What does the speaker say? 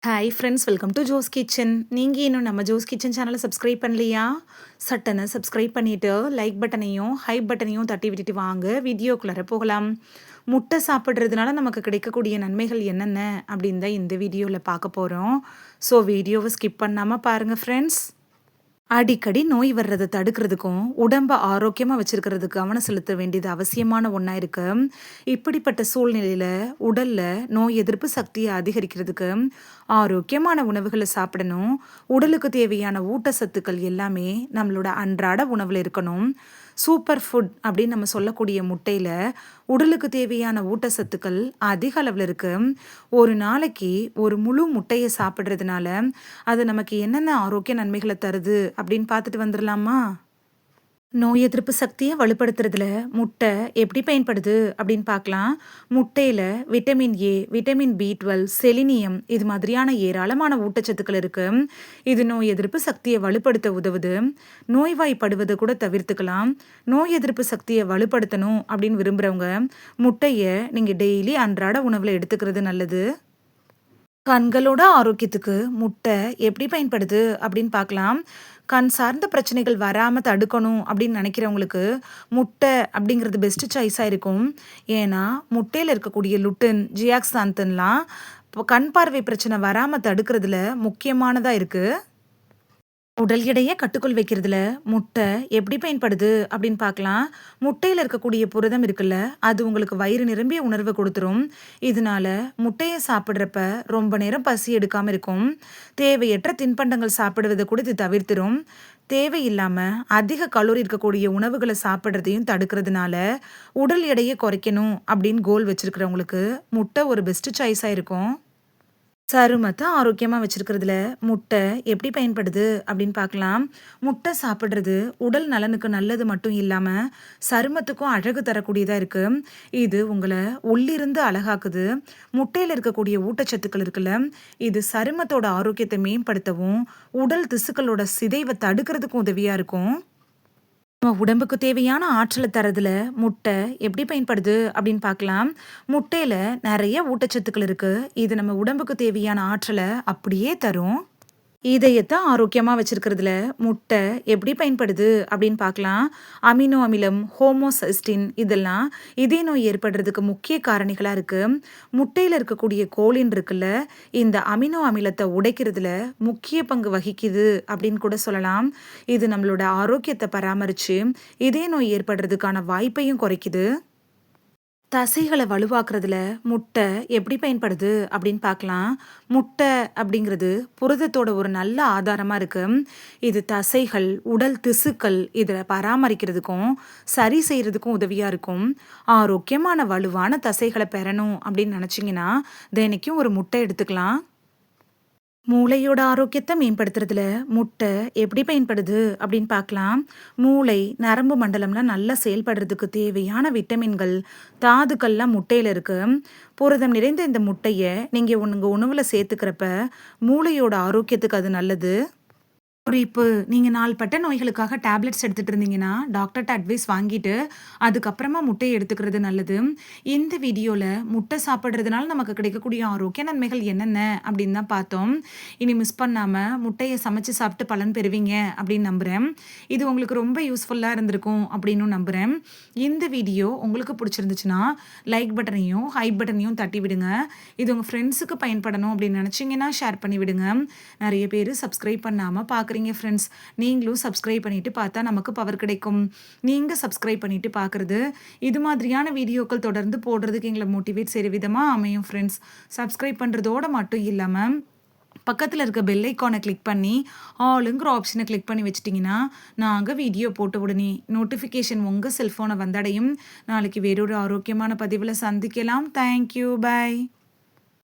Hi friends, welcome to Jo's kitchen. நீங்கள் இன்னும் நம்ம ஜோஸ் கிச்சன் சேனலை சப்ஸ்கிரைப் பண்ணலையா? சட்டனை சப்ஸ்கிரைப் பண்ணிவிட்டு லைக் பட்டனையும் ஹைப் பட்டனையும் தட்டி விட்டுட்டு வாங்க வீடியோக்குள்ளார போகலாம். முட்டை சாப்பிட்றதுனால நமக்கு கிடைக்கக்கூடிய நன்மைகள் என்னென்ன அப்படின்னு தான் இந்த வீடியோவில் பார்க்க போகிறோம். ஸோ வீடியோவை ஸ்கிப் பண்ணாமல் பாருங்கள் ஃப்ரெண்ட்ஸ். அடிக்கடி நோய் வர்றதை தடுக்கிறதுக்கும் உடம்பை ஆரோக்கியமாக வச்சிருக்கிறதுக்கு கவனம் செலுத்த வேண்டியது அவசியமான ஒன்றா இருக்கு. இப்படிப்பட்ட சூழ்நிலையில் உடலில் நோய் எதிர்ப்பு சக்தியை அதிகரிக்கிறதுக்கு ஆரோக்கியமான உணவுகளை சாப்பிடணும். உடலுக்கு தேவையான ஊட்டச்சத்துக்கள் எல்லாமே நம்மளோட அன்றாட உணவில் இருக்கணும். சூப்பர் ஃபுட் அப்படின்னு நம்ம சொல்லக்கூடிய முட்டையில் உடலுக்கு தேவையான ஊட்டச்சத்துக்கள் அதிக அளவில் இருக்குது. ஒரு நாளைக்கு ஒரு முழு முட்டையை சாப்பிட்றதுனால அது நமக்கு என்னென்ன ஆரோக்கிய நன்மைகளை தருது அப்படின்னு பார்த்துட்டு வந்துடலாமா? நோய் எதிர்ப்பு சக்தியை வலுப்படுத்துறதுல முட்டை எப்படி பயன்படுது அப்படின்னு பார்க்கலாம். முட்டையில் விட்டமின் ஏ, விட்டமின் பி12, செலினியம் இது மாதிரியான ஏராளமான ஊட்டச்சத்துக்கள் இருக்கு. இது நோய் எதிர்ப்பு சக்தியை வலுப்படுத்த உதவுது. நோய்வாய்ப்படுவதை கூட தவிர்த்துக்கலாம். நோய் எதிர்ப்பு சக்தியை வலுப்படுத்தணும் அப்படின்னு விரும்புகிறவங்க முட்டையை நீங்கள் டெய்லி அன்றாட உணவில் எடுத்துக்கிறது நல்லது. கண்களோட ஆரோக்கியத்துக்கு முட்டை எப்படி பயன்படுது அப்படின்னு பார்க்கலாம். கண் சார்ந்த பிரச்சனைகள் வராமல் தடுக்கணும் அப்படின்னு நினைக்கிறவங்களுக்கு முட்டை அப்படிங்கிறது பெஸ்ட் சாய்ஸாக இருக்கும். ஏன்னா முட்டையில் இருக்கக்கூடிய லுட்டின், ஜியாக்சாந்தன்லாம் கண் பார்வை பிரச்சனை வராமல் தடுக்கிறதுல முக்கியமானதாக இருக்குது. உடல் எடையை கட்டுக்குள் வைக்கிறதுல முட்டை எப்படி பயன்படுது அப்படின்னு பார்க்கலாம். முட்டையில் இருக்கக்கூடிய புரதம் இருக்குல்ல, அது உங்களுக்கு வயிறு நிரம்பிய உணர்வை கொடுத்துரும். இதனால முட்டையை சாப்பிட்றப்ப ரொம்ப நேரம் பசி எடுக்காமல் இருக்கும். தேவையற்ற தின்பண்டங்கள் சாப்பிடுவதை கூட இது தவிர்த்துரும். தேவையில்லாமல் அதிக கலோரி இருக்கக்கூடிய உணவுகளை சாப்பிட்றதையும் தடுக்கிறதுனால உடல் எடையை குறைக்கணும் அப்படின்னு கோல் வச்சிருக்கிறவங்களுக்கு முட்டை ஒரு பெஸ்ட் சாய்ஸாக இருக்கும். சருமத்தை ஆரோக்கியமாக வச்சுருக்கிறதுல முட்டை எப்படி பயன்படுது அப்படின்னு பார்க்கலாம். முட்டை சாப்பிட்றது உடல் நலனுக்கு நல்லது மட்டும் இல்லாமல் சருமத்துக்கும் அழகு தரக்கூடியதாக இருக்குது. இது உங்களை உள்ளிருந்து அழகாக்குது. முட்டையில் இருக்கக்கூடிய ஊட்டச்சத்துக்கள் இருக்குல்ல, இது சருமத்தோட ஆரோக்கியத்தை மேம்படுத்தவும் உடல் திசுக்களோட சிதைவை தடுக்கிறதுக்கும் உதவியாக இருக்கும். நம்ம உடம்புக்கு தேவையான ஆற்றலை தரதுல முட்டை எப்படி பயன்படுது அப்படின்னு பார்க்கலாம். முட்டையில் நிறைய ஊட்டச்சத்துக்கள் இருக்குது. இது நம்ம உடம்புக்கு தேவையான ஆற்றலை அப்படியே தரும். இதயத்தை ஆரோக்கியமாக வச்சிருக்கிறதுல முட்டை எப்படி பயன்படுது அப்படின்னு பார்க்கலாம். அமினோ அமிலம், ஹோமோசைஸ்டின் இதெல்லாம் இதய நோய் ஏற்படுறதுக்கு முக்கிய காரணிகளாக இருக்குது. முட்டையில் இருக்கக்கூடிய கோலின் இருக்குல்ல, இந்த அமினோ அமிலத்தை உடைக்கிறதுல முக்கிய பங்கு வகிக்குது அப்படின்னு கூட சொல்லலாம். இது நம்மளோட ஆரோக்கியத்தை பராமரித்து இதய நோய் ஏற்படுறதுக்கான வாய்ப்பையும் குறைக்குது. தசைகளை வலுவாக்குறதுல முட்டை எப்படி பயன்படுது அப்படின்னு பார்க்கலாம். முட்டை அப்படிங்கிறது புரதத்தோட ஒரு நல்ல ஆதாரமாக இருக்குது. இது தசைகள், உடல் திசுக்கள் இதில் பராமரிக்கிறதுக்கும் சரி செய்கிறதுக்கும் உதவியாக இருக்கும். ஆரோக்கியமான வலுவான தசைகளை பெறணும் அப்படின்னு நினச்சிங்கன்னா தினைக்கும் ஒரு முட்டை எடுத்துக்கலாம். மூளையோட ஆரோக்கியத்தை மேம்படுத்துறதுல முட்டை எப்படி பயன்படுது அப்படின்னு பார்க்கலாம். மூளை, நரம்பு மண்டலம்லாம் நல்லா செயல்படுறதுக்கு தேவையான விட்டமின்கள், தாதுக்கள்லாம் முட்டையில் இருக்கு. புரதம் நிறைந்த இந்த முட்டையை நீங்கள் உங்கள் உணவில் சேர்த்துக்கிறப்ப மூளையோட ஆரோக்கியத்துக்கு அது நல்லது. இப்போ நீங்கள் நாள்பட்ட நோய்களுக்காக டேப்லெட்ஸ் எடுத்துகிட்டு இருந்தீங்கன்னா டாக்டர்கிட்ட அட்வைஸ் வாங்கிட்டு அதுக்கப்புறமா முட்டையை எடுத்துக்கிறது நல்லது. இந்த வீடியோவில் முட்டை சாப்பிட்றதுனால நமக்கு கிடைக்கக்கூடிய ஆரோக்கிய நன்மைகள் என்னென்ன அப்படின்னு தான் பார்த்தோம். இனி மிஸ் பண்ணாமல் முட்டையை சமைச்சு சாப்பிட்டு பலன் பெறுவீங்க அப்படின்னு நம்புகிறேன். இது உங்களுக்கு ரொம்ப யூஸ்ஃபுல்லாக இருந்திருக்கும் அப்படின்னு நம்புகிறேன். இந்த வீடியோ உங்களுக்கு பிடிச்சிருந்துச்சுன்னா லைக் பட்டனையும் ஹைப் பட்டனையும் தட்டி விடுங்க. இது உங்கள் ஃப்ரெண்ட்ஸுக்கு பயன்படணும் அப்படின்னு நினச்சிங்கன்னா ஷேர் பண்ணி விடுங்க. நிறைய பேர் சப்ஸ்கிரைப் பண்ணாமல் பார்க்குறீங்க ஃப்ரெண்ட்ஸ். நீங்களும் சப்ஸ்கிரைப் பண்ணிட்டு பார்த்தா நமக்கு பவர் கிடைக்கும். நீங்கள் சப்ஸ்கிரைப் பண்ணிட்டு பார்க்குறது இது மாதிரியான வீடியோக்கள் தொடர்ந்து போடுறதுக்கு எங்களை மோட்டிவேட் செய்கிற விதமாக அமையும் ஃப்ரெண்ட்ஸ். சப்ஸ்கிரைப் பண்ணுறதோடு மட்டும் இல்லாமல் பக்கத்தில் இருக்க பெல் ஐக்கானை கிளிக் பண்ணி ஆளுங்கிற ஆப்ஷனை கிளிக் பண்ணி வச்சிட்டிங்கன்னா நாங்கள் வீடியோ போட்ட உடனே நோட்டிஃபிகேஷன் உங்கள் செல்ஃபோனை வந்தடையும். நாளைக்கு வேறொரு ஆரோக்கியமான பதிவில் சந்திக்கலாம். தேங்க்யூ, பாய்.